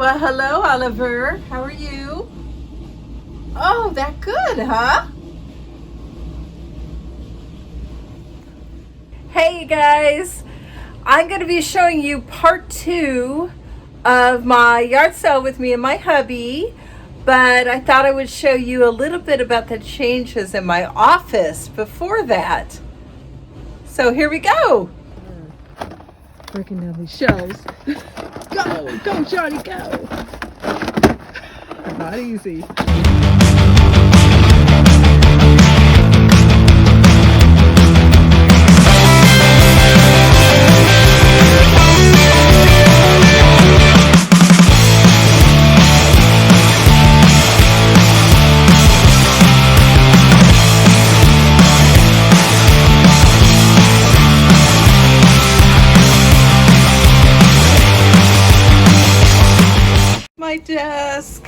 Well, hello, Oliver. How are you? Oh, that good, huh? Hey, guys. I'm going to be showing you part 2 of my yard sale with me and my hubby. But I thought I would show you a little bit about the changes in my office before that. So here we go. Breaking down these shelves. Go, Johnny, go. Not easy. My desk.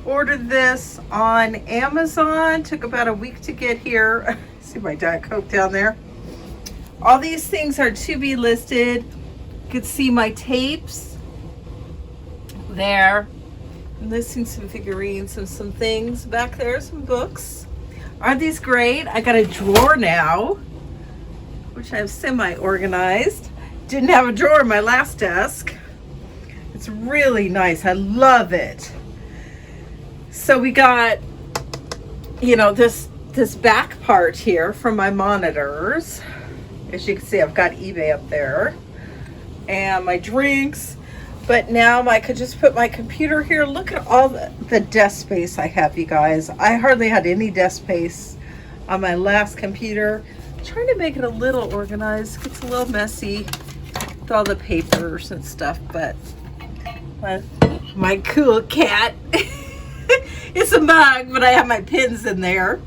Ordered this on Amazon. Took about a week to get here. See my Diet Coke down there. All these things are to be listed. You can see my tapes there. I'm listing some figurines and some things back there, some books. Aren't these great? I got a drawer now, which I have semi-organized. Didn't have a drawer in my last desk. It's really nice. I love it. So we got, this back part here from my monitors. As you can see, I've got eBay up there and my drinks. But now I could just put my computer here. Look at all the desk space I have, you guys. I hardly had any desk space on my last computer. I'm trying to make it a little organized. It gets a little messy with all the papers and stuff, but my cool cat. It's a mug, but I have my pins in there.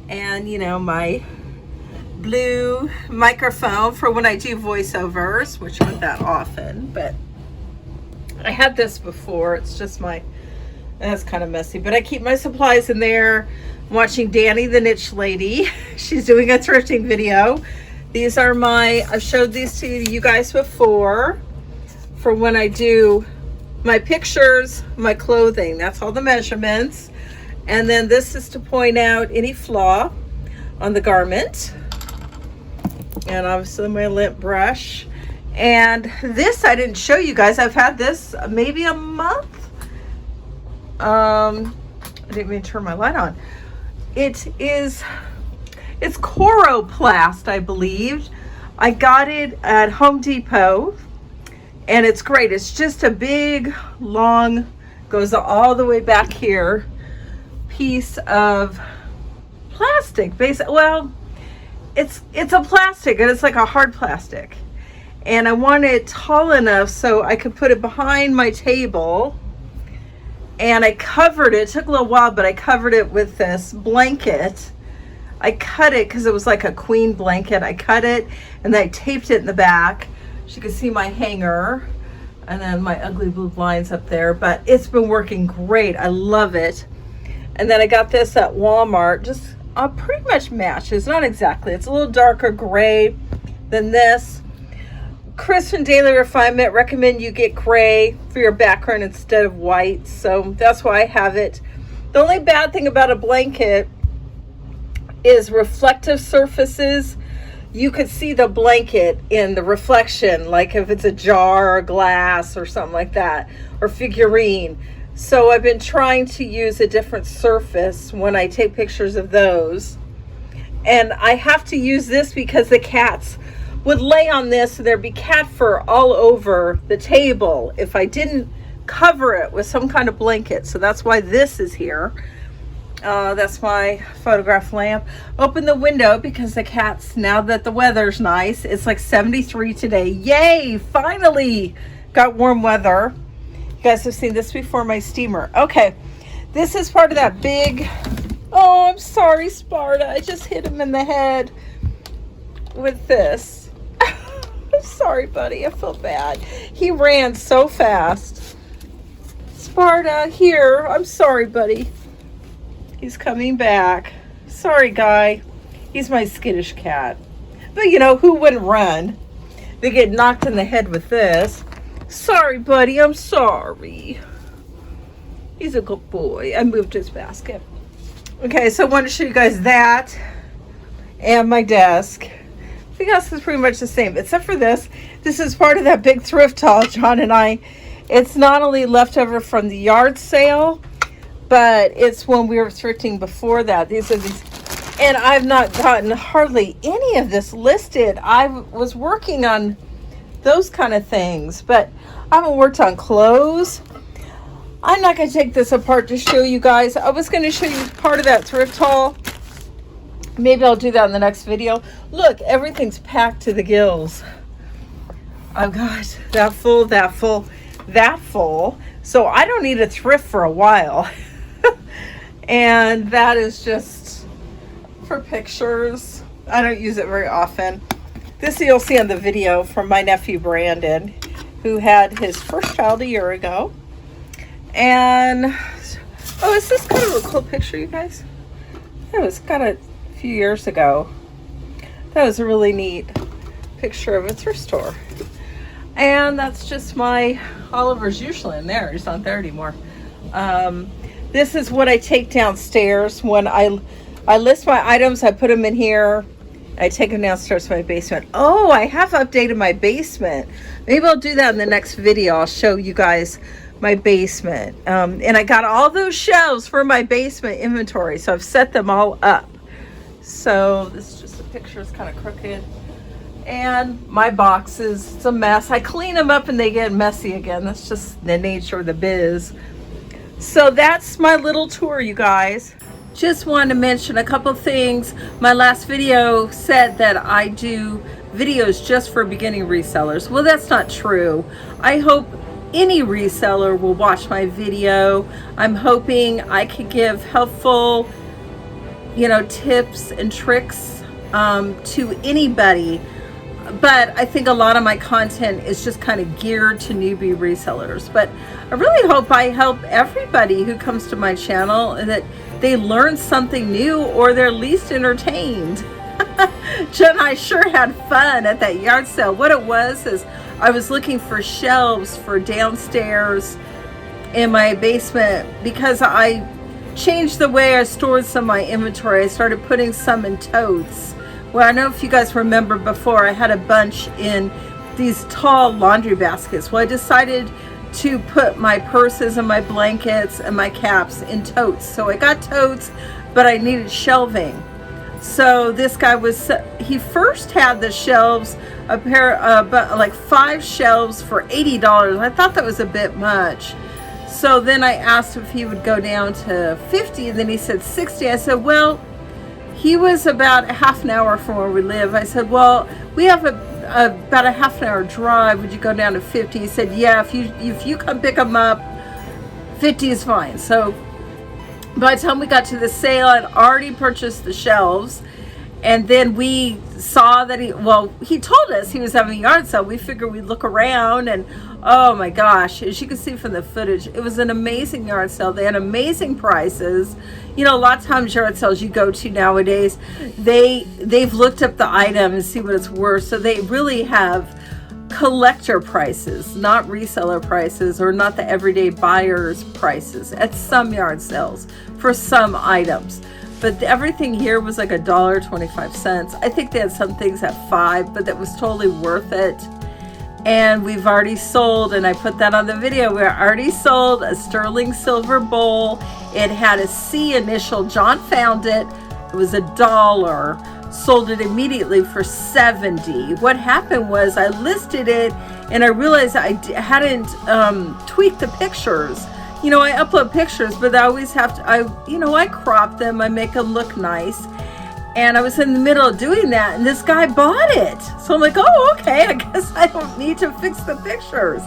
And, my blue microphone for when I do voiceovers, which aren't that often, but I had this before. It's just that's kind of messy, but I keep my supplies in there. I'm watching Danny the Niche Lady. She's doing a thrifting video. These are I've showed these to you guys before for when I do my pictures, my clothing. That's all the measurements. And then this is to point out any flaw on the garment. And obviously my lint brush. And this I didn't show you guys. I've had this maybe a month. I didn't even turn my light on. It's Coroplast, I believe. I got it at Home Depot. And it's great. It's just a big, long, goes all the way back here, piece of plastic. Well, it's a plastic, and it's like a hard plastic. And I want it tall enough so I could put it behind my table. And I covered it. It took a little while, but I covered it with this blanket. I cut it because it was like a queen blanket. I cut it, and then I taped it in the back. You can see my hanger and then my ugly blue blinds up there, but it's been working great. I love it. And then I got this at Walmart, just pretty much matches, not exactly. It's a little darker gray than this. Chris from Daily Refinement recommend you get gray for your background instead of white, so that's why I have it. The only bad thing about a blanket is reflective surfaces. You could see the blanket in the reflection, like if it's a jar or glass or something like that, or figurine. So I've been trying to use a different surface when I take pictures of those. And I have to use this because the cats would lay on this and there'd be cat fur all over the table if I didn't cover it with some kind of blanket. So that's why this is here. That's my photograph lamp. Open the window because the cats, now that the weather's nice, it's like 73 today. Yay! Finally got warm weather. You guys have seen this before, my steamer. Okay, this is part of that big, oh, I'm sorry, Sparta. I just hit him in the head with this. I'm sorry, buddy. I feel bad. He ran so fast. Sparta, here. I'm sorry, buddy. He's coming back. Sorry, guy. He's my skittish cat. But who wouldn't run? They get knocked in the head with this. Sorry, buddy, I'm sorry. He's a good boy. I moved his basket. Okay, so I want to show you guys that and my desk. I think this is pretty much the same, except for this. This is part of that big thrift haul, John and I. It's not only leftover from the yard sale, but it's when we were thrifting before that. These are these, and I've not gotten hardly any of this listed. I was working on those kind of things, but I haven't worked on clothes. I'm not going to take this apart to show you guys. I was going to show you part of that thrift haul. Maybe I'll do that in the next video. Look, everything's packed to the gills. I've got that full, that full, that full. So I don't need a thrift for a while. And that is just for pictures. I don't use it very often. This you'll see on the video from my nephew Brandon, who had his first child a year ago. And oh, is this kind of a cool picture, you guys? It was kind of a few years ago. That was a really neat picture of a thrift store. And that's just my Oliver's usually in there. He's not there anymore. This is what I take downstairs when I list my items. I put them in here. I take them downstairs to my basement. Oh, I have updated my basement. Maybe I'll do that in the next video. I'll show you guys my basement. And I got all those shelves for my basement inventory. So I've set them all up. So this is just a picture. It's kind of crooked. And my boxes, it's a mess. I clean them up and they get messy again. That's just the nature of the biz. So that's my little tour, you guys. Just wanted to mention a couple things. My last video said that I do videos just for beginning resellers. Well, that's not true. I hope any reseller will watch my video. I'm hoping I could give helpful, tips and tricks to anybody. But I think a lot of my content is just kind of geared to newbie resellers. But I really hope I help everybody who comes to my channel and that they learn something new or they're least entertained. Jen and I sure had fun at that yard sale. What it was is I was looking for shelves for downstairs in my basement because I changed the way I stored some of my inventory. I started putting some in totes. Well, I know if you guys remember before, I had a bunch in these tall laundry baskets. Well, I decided to put my purses and my blankets and my caps in totes. So I got totes, but I needed shelving. So this guy he first had the shelves, like 5 shelves for $80. I thought that was a bit much. So then I asked if he would go down to 50, and then he said 60. I said, well, he was about a half an hour from where we live. I said, well, we have about a half an hour drive. Would you go down to 50? He said, yeah, if you come pick them up, 50 is fine. So by the time we got to the sale, I'd already purchased the shelves. And then we saw that he told us he was having a yard sale. We figured we'd look around, and oh my gosh, as you can see from the footage, it was an amazing yard sale. They had amazing prices. A lot of times yard sales you go to nowadays, they've looked up the item and see what it's worth. So they really have collector prices, not reseller prices, or not the everyday buyer's prices at some yard sales for some items. But everything here was like $1.25. I think they had some things at $5, but that was totally worth it. And we've already sold, and I put that on the video, we already sold a sterling silver bowl. It had a C initial. John found it. It was $1. Sold it immediately for $70. What happened was I listed it, and I realized I hadn't tweaked the pictures. I upload pictures, but I always have to, I crop them, I make them look nice. And I was in the middle of doing that, and this guy bought it. So I'm like, oh, okay, I guess I don't need to fix the pictures.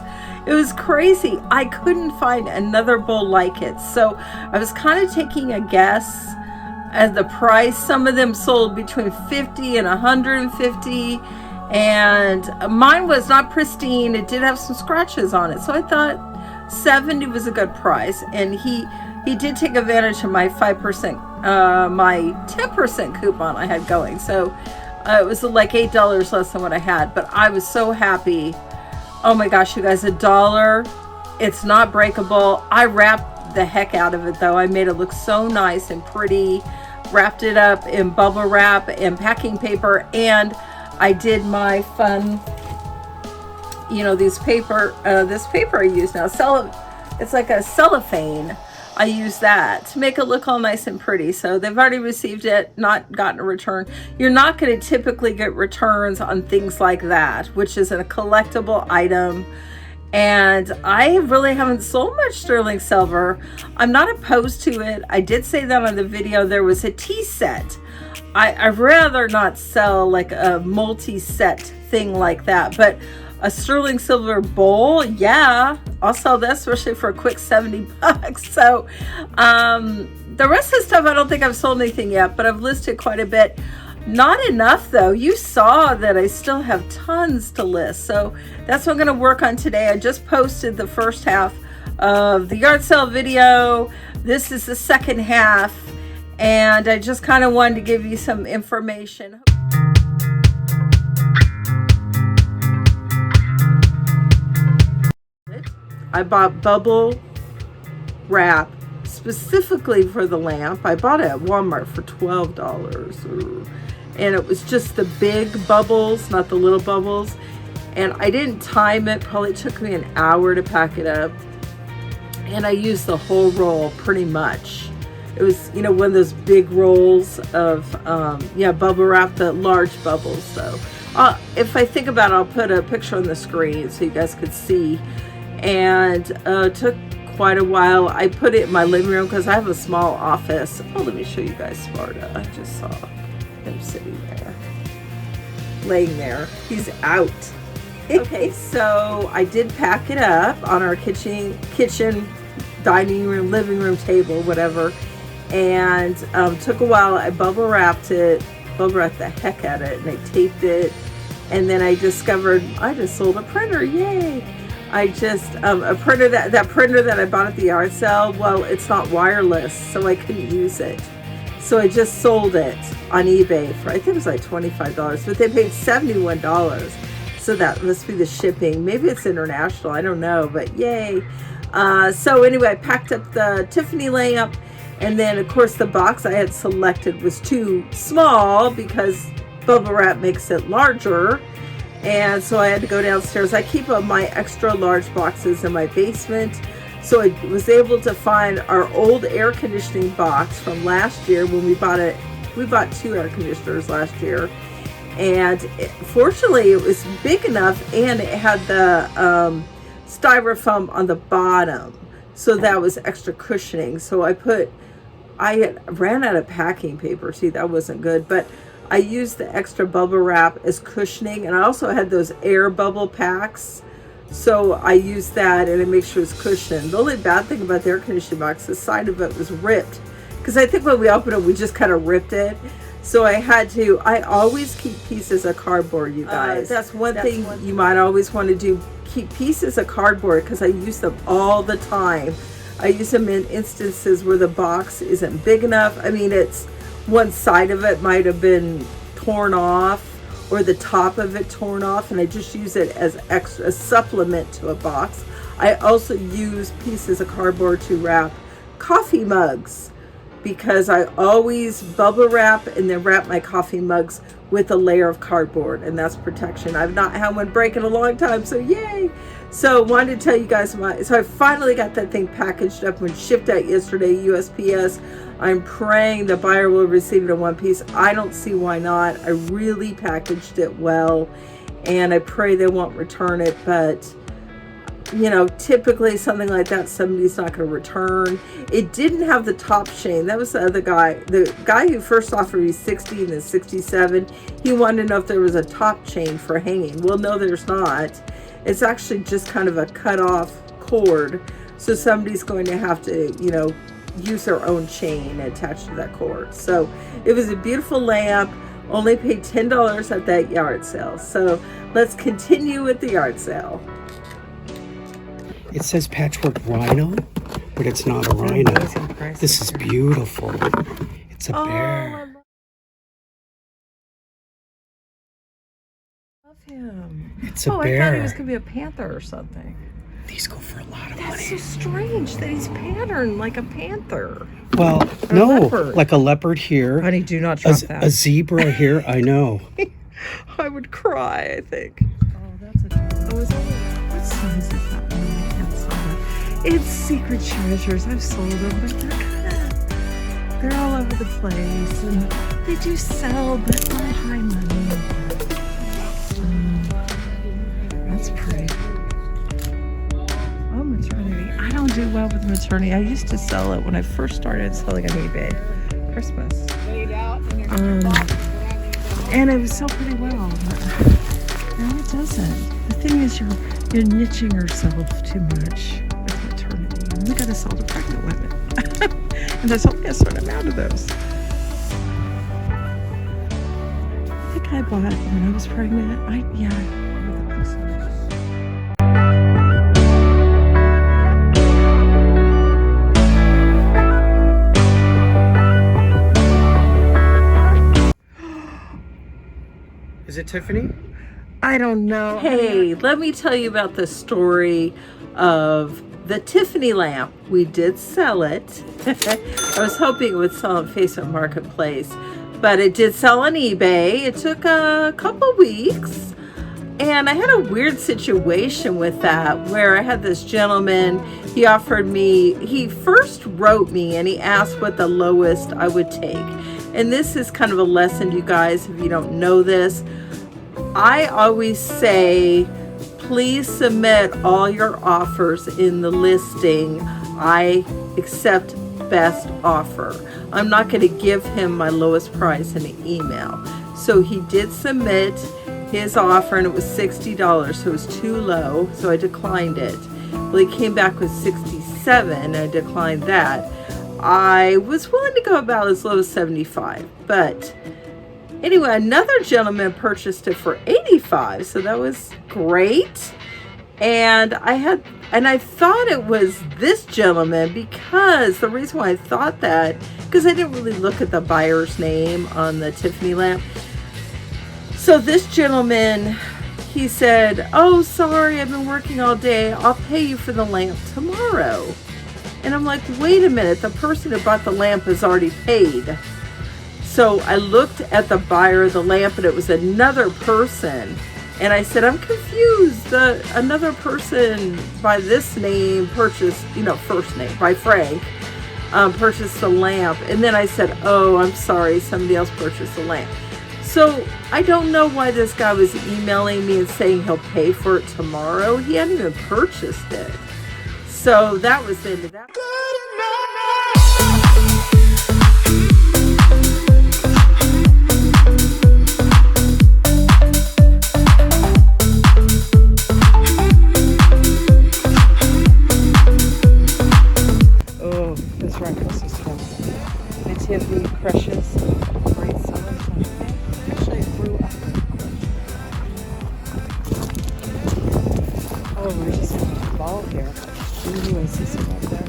It was crazy. I couldn't find another bowl like it. So I was kind of taking a guess at the price. Some of them sold between 50 and 150. And mine was not pristine. It did have some scratches on it. So I thought 70 was a good price, and he did take advantage of my 5%, my 10% coupon I had going. So it was like $8 less than what I had, but I was so happy Oh my gosh, you guys, $1. It's not breakable. I wrapped the heck out of it though. I made it look so nice and pretty. Wrapped it up in bubble wrap and packing paper, and I did my fun, you know, this paper I use now. It's like a cellophane. I use that to make it look all nice and pretty. So they've already received it, not gotten a return. You're not going to typically get returns on things like that, which is a collectible item. And I really haven't sold much sterling silver. I'm not opposed to it. I did say that on the video. There was a tea set. I'd rather not sell like a multi-set thing like that, but a sterling silver bowl, yeah, I'll sell that, especially for a quick 70 bucks. So the rest of the stuff, I don't think I've sold anything yet, but I've listed quite a bit. Not enough though. You saw that I still have tons to list. So that's what I'm going to work on today. I just posted the first half of the yard sale video. This is the second half, and I just kind of wanted to give you some information. I bought bubble wrap specifically for the lamp. I bought it at Walmart for $12, and it was just the big bubbles, not the little bubbles. And I didn't time it. Probably took me an hour to pack it up, and I used the whole roll pretty much. It was, you know, one of those big rolls of bubble wrap, the large bubbles though. If I think about it, I'll put a picture on the screen so you guys could see. And it took quite a while. I put it in my living room because I have a small office. Oh, let me show you guys Sparta. I just saw him sitting there, laying there. He's out. Okay, so I did pack it up on our kitchen, dining room, living room table, whatever. And took a while. I bubble wrapped the heck out of it, and I taped it. And then I discovered I just sold a printer. Yay! I just, a printer, that printer that I bought at the yard sale, well, it's not wireless, so I couldn't use it. So I just sold it on eBay for, I think it was like $25, but they paid $71. So that must be the shipping. Maybe it's international, I don't know, but yay. So anyway, I packed up the Tiffany lamp, and then of course the box I had selected was too small because bubble wrap makes it larger. And so I had to go downstairs. I keep my extra large boxes in my basement. So I was able to find our old air conditioning box from last year when we bought it. We bought 2 air conditioners last year. And fortunately it was big enough, and it had the styrofoam on the bottom. So that was extra cushioning. So I ran out of packing paper. See, that wasn't good. But I used the extra bubble wrap as cushioning, and I also had those air bubble packs, so I used that, and it makes sure it's cushioned. The only bad thing about the air conditioning box, the side of it was ripped, because I think when we opened it, we just kind of ripped it. So I always keep pieces of cardboard, you guys. That's one thing you might always want to do, keep pieces of cardboard, because I use them all the time. I use them in instances where the box isn't big enough. I mean, it's one side of it might have been torn off, or the top of it torn off, and I just use it as a supplement to a box. I also use pieces of cardboard to wrap coffee mugs, because I always bubble wrap and then wrap my coffee mugs with a layer of cardboard, and that's protection. I've not had one break in a long time, so yay. So wanted to tell you guys so I finally got that thing packaged up and shipped out yesterday, USPS. I'm praying the buyer will receive it in one piece. I don't see why not. I really packaged it well, and I pray they won't return it, but you know, typically something like that, somebody's not going to return. It didn't have the top chain. That was the other guy. The guy who first offered me 60 and then 67, he wanted to know if there was a top chain for hanging. Well, no, there's not. It's actually just kind of a cut off cord. So somebody's going to have to, you know, use their own chain attached to that cord. So it was a beautiful lamp. Only paid $10 at that yard sale. So let's continue with the yard sale. It says patchwork rhino, but it's not a rhino. This is beautiful. It's a bear. I love him. It's a I bear. thought he was gonna be a panther or something. These go for a lot of That's money. so strange that he's patterned like a panther. Well, Or no, leopard. like a leopard here. Honey, do not drop that. A zebra here. I know. I would cry, I think. Oh, that's a... Oh, is that what size is that one? I can't sell it. It's secret treasures. I've sold them, but they're all over the place. And they do sell, but not high money. That's pretty. Oh, maternity. I don't do well with maternity. I used to sell it when I first started selling on eBay. Christmas. And it would sell pretty well, but now it doesn't. The thing is, you're niching yourself too much with maternity. You only got to sell to pregnant women. And there's only a certain amount of those. I think I bought it when I was pregnant. Is it Tiffany? I don't know. Hey, let me tell you about the story of the Tiffany lamp. We did sell it. I was hoping it would sell on Facebook Marketplace, but it did sell on eBay. It took a couple weeks, and I had a weird situation with that where I had this gentleman. He offered me, he first wrote me and he asked what the lowest I would take. And this is kind of a lesson, you guys, if you don't know this. I always say, please submit all your offers in the listing. I accept best offer. I'm not going to give him my lowest price in an email. So he did submit his offer and it was $60, so it was too low, so I declined it. Well, he came back with $67 and I declined that. I was willing to go about as low as $75, but anyway, another gentleman purchased it for $85, so that was great. And I thought it was this gentleman because the reason why I thought that, because I didn't really look at the buyer's name on the Tiffany lamp. So this gentleman, he said, "Oh, sorry, I've been working all day. I'll pay you for the lamp tomorrow." And I'm like, wait a minute, the person who bought the lamp has already paid. So I looked at the buyer of the lamp and it was another person. And I said, I'm confused. Another person by this name purchased, first name, by Frank, purchased the lamp. And then I said, oh, I'm sorry, somebody else purchased the lamp. So I don't know why this guy was emailing me and saying he'll pay for it tomorrow. He hadn't even purchased it. So that was the end of that. Oh, this breakfast is fun. It's Tiffany Precious. Great seller. Actually, I grew up with. Oh, we're just having a ball here. Ooh, I see some up there.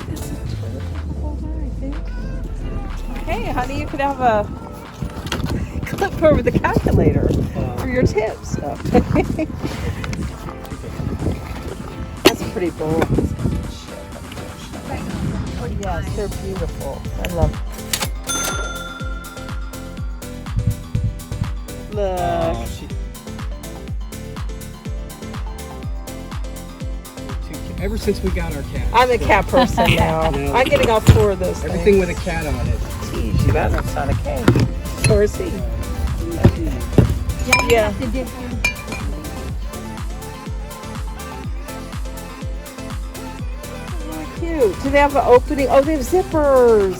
This is a holder, I think. Hey, honey, you could have a clip over the calculator for your tips. Oh. That's pretty bold. Oh, yes, they're beautiful. I love them. Look. Ever since we got our cat. I'm a cat person now. No. I'm getting all four of those Everything things. with a cat on it. Geez, that's not a cat. So is he. Yeah. Oh, cute. Do they have an opening? Oh, they have zippers.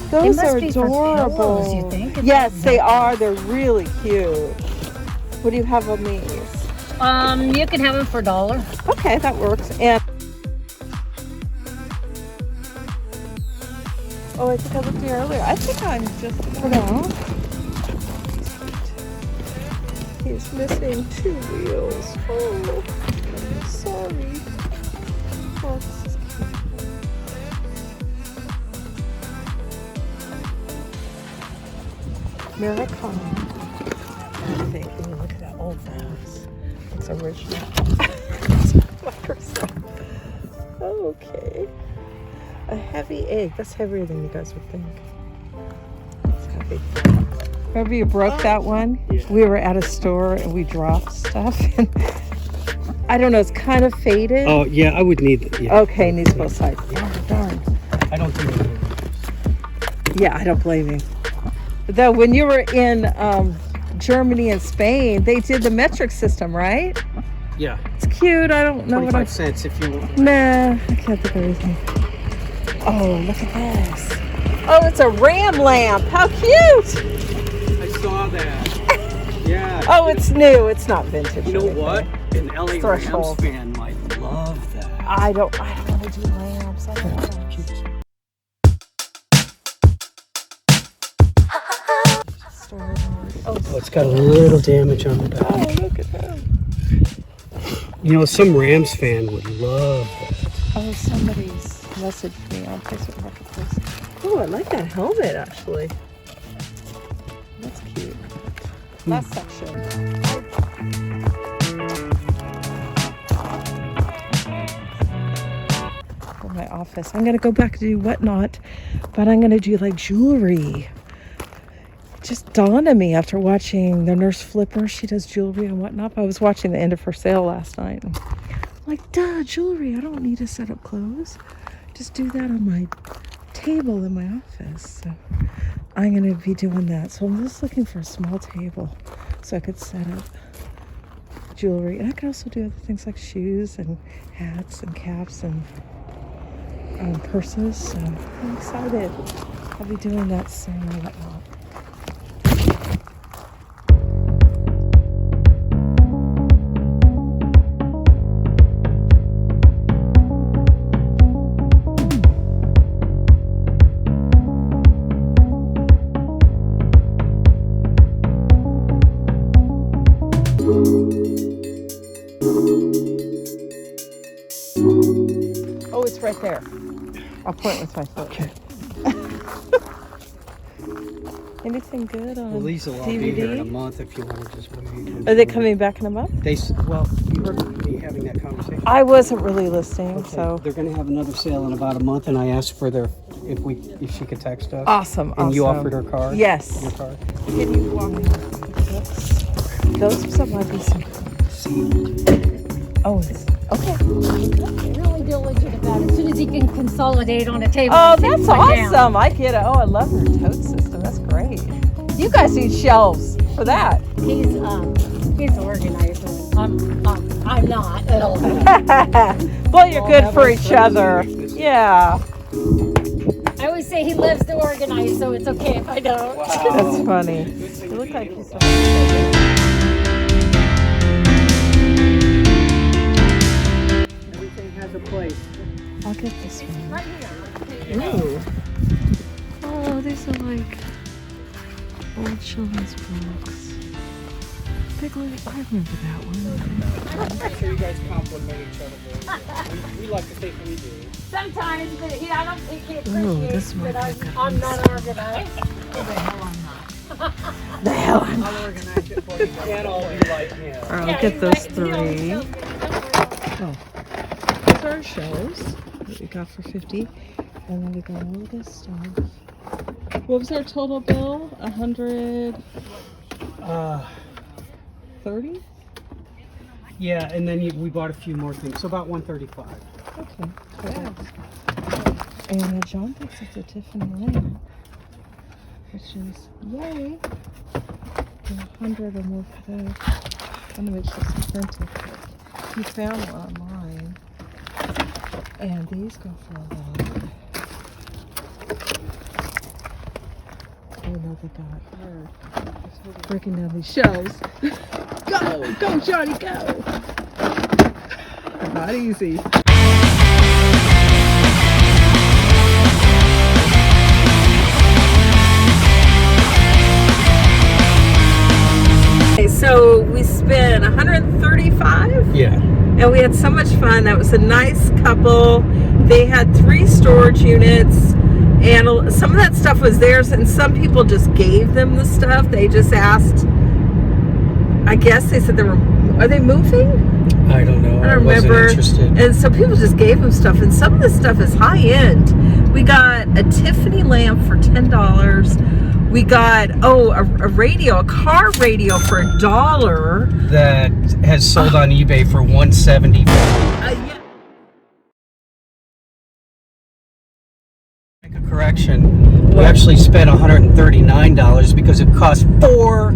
Those are adorable. Pillows, you think? Yes, they are. They're really cute. What do you have on these? You can have them for $1. Okay, that works. And oh, I think I looked here earlier. I think I'm just He's missing 2 wheels. Oh, sorry. Oh, this is cute. Americana. was original. Okay. A heavy egg. That's heavier than you guys would think. It's heavy. Remember you broke that one? Yeah. We were at a store and we dropped stuff. And I don't know, it's kind of faded. Oh, yeah, I would need it. Yeah. Okay, needs both sides. Oh, darn. I don't think it. Yeah, I don't blame you. Though when you were in Germany and Spain, they did the metric system, right? Yeah. It's cute. I don't know what 25 cents if you want. Nah, I can't think of anything. Oh, look at this. Oh, it's a ram lamp. How cute. I saw that. Yeah. Oh, it's new. It's not vintage. You know or what? anything. An LA Rams Threshold. fan might love that. I don't want to do lamps. I don't know. Oh, it's got a little damage on the back. Oh, look at that. You know, some Rams fan would love that. Oh, somebody's messaged me on Facebook Marketplace. Oh, I like that helmet, actually. That's cute. Last section. For my office. I'm going to go back to do whatnot, but I'm going to do like jewelry. Just dawned on me after watching the Nurse Flipper. She does jewelry and whatnot. I was watching the end of her sale last night. And I'm like, duh, jewelry. I don't need to set up clothes. Just do that on my table in my office. So I'm going to be doing that. So I'm just looking for a small table so I could set up jewelry. And I could also do other things like shoes and hats and caps and purses. So I'm excited. I'll be doing that soon and whatnot. Oh, it's right there. I'll point with my foot. Okay. Anything good on Well, these will all be here in a month if you want to just wait. Are they coming back in a month? Well, you heard me having that conversation. I wasn't really listening, Okay, so they're going to have another sale in about a month, and I asked for their if she could text us. awesome. And you awesome. offered her card. Yes. Your card. Can you walk me? Those might be some. Oh, it's, okay. Really diligent about it. As soon as he can consolidate on a table. Oh, and take that's one down. awesome. I get it. Oh, I love her tote system. That's great. You guys need shelves for that. He's an organizer. I'm not at all. Well, you're good for each other. Yeah. I always say he lives to organize, so it's okay if I don't. That's funny. You look like you saw. Everything has a place. I'll get this one. Right here. Ooh. Oh, these are like old children's books. Big one. I remember that one. So you guys compliment each other. We like to think we do. Sometimes, but I don't think he Ooh, appreciates this might that be a good I'm one. not organized. The hell I'm I'll organize it for you. Can't all be like him. All right, I'll Yeah, get he's those like- he always three. tells me, "Don't worry." Those are our shelves that we got for 50, and then we got all of this stuff. What was our total bill? 130? Yeah, and then we bought a few more things, so about 135. Okay. And John thinks it's a Tiffany lamp, which is yay. 100 or more for those. I know it's just expensive. He found one online, and these go for a lot. Oh no, they got her breaking down these shelves. Go, Johnny, go! Not easy. Okay, so we spent 135. Yeah. And we had so much fun. That was a nice couple. They had 3 storage units, and some of that stuff was theirs, and some people just gave them the stuff. They just asked, I guess they said there were Are they moving? I don't know. I don't wasn't remember. interested. And so people just gave him stuff, and some of this stuff is high end. We got a Tiffany lamp for $10. We got a radio, a car radio for $1. That has sold on eBay for $170. Yeah. Make a correction. We actually spent $139 because it cost $4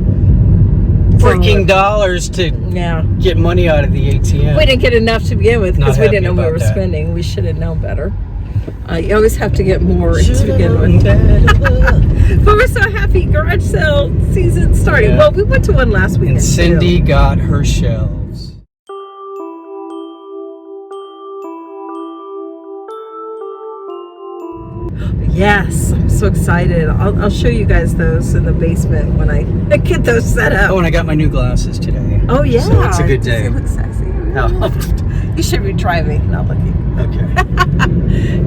to Yeah. get money out of the ATM. We didn't get enough to begin with because Not we didn't know happy we about were that. spending. We should have known better. You always have to get more to begin with. But we're so happy. Garage sale season starting. Yeah. Well, we went to one last weekend. And Cindy too. got her shelves. Yes, I'm so excited. I'll show you guys those in the basement when I get those set up. Oh, and I got my new glasses today. Oh, yeah. So it's a good day. Does it look sexy? No. You should be driving, not looking. Okay.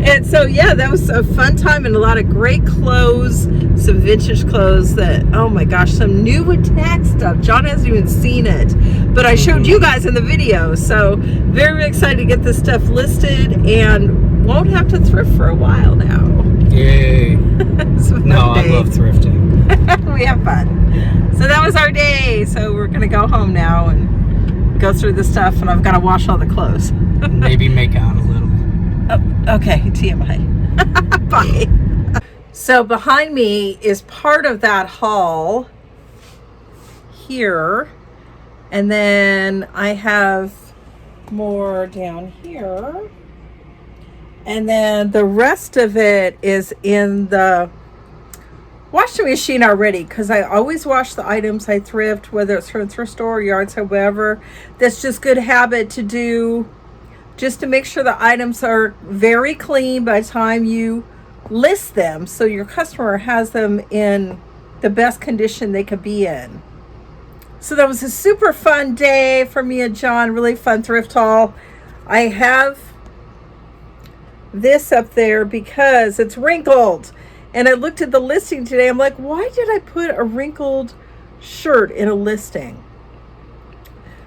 And so, yeah, that was a fun time and a lot of great clothes, some vintage clothes that, oh my gosh, some new attack stuff. John hasn't even seen it, but I showed you guys in the video. So very, very excited to get this stuff listed and won't have to thrift for a while now. Yay. It's a fun No, I day. love thrifting. We have fun. So that was our day. So we're going to go home now and go through the stuff, and I've got to wash all the clothes. Maybe make out a little. Oh, okay, TMI. Bye. So behind me is part of that haul here. And then I have more down here. And then the rest of it is in the washing machine already, because I always wash the items I thrift, whether it's from a thrift store, yard sale, whatever. That's just good habit to do, just to make sure the items are very clean by the time you list them, so your customer has them in the best condition they could be in. So that was a super fun day for me and John, really fun thrift haul. I have this up there because it's wrinkled, and I looked at the listing today. I'm like, why did I put a wrinkled shirt in a listing?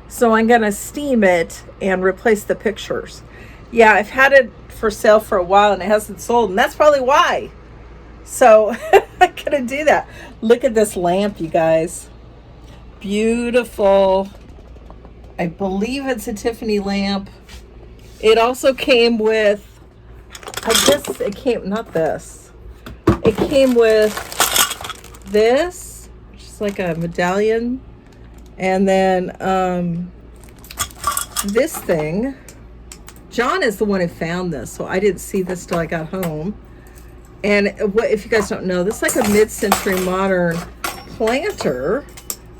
So I'm gonna steam it and replace the pictures. Yeah, I've had it for sale for a while and it hasn't sold, and that's probably why. So I gotta do that. Look at this lamp, you guys. Beautiful. I believe it's a Tiffany lamp. It also came with, I guess it came, not this. It came with this, which is like a medallion. And then this thing. John is the one who found this, so I didn't see this till I got home. And what, if you guys don't know, this is like a mid-century modern planter.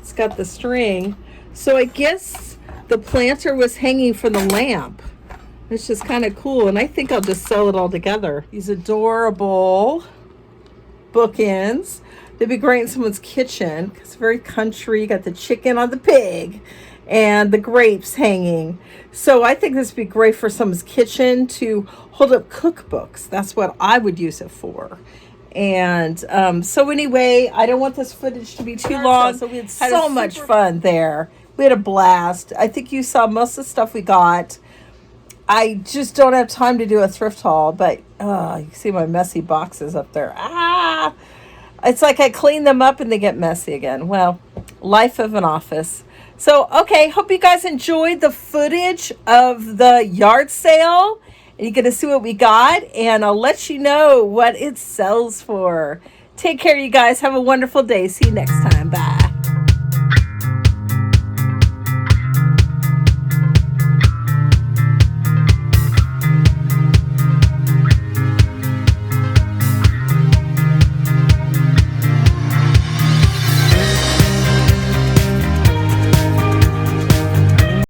It's got the string. So I guess the planter was hanging from the lamp. It's just kind of cool, and I think I'll just sell it all together. These adorable bookends. They'd be great in someone's kitchen. It's very country. You got the chicken on the pig and the grapes hanging. So I think this would be great for someone's kitchen to hold up cookbooks. That's what I would use it for. And so anyway, I don't want this footage to be too long. So we had so much fun there. We had a blast. I think you saw most of the stuff we got. I just don't have time to do a thrift haul, but you see my messy boxes up there. It's like I clean them up and they get messy again. Well, life of an office. So, okay, hope you guys enjoyed the footage of the yard sale. And you're going to see what we got, and I'll let you know what it sells for. Take care, you guys. Have a wonderful day. See you next time. Bye.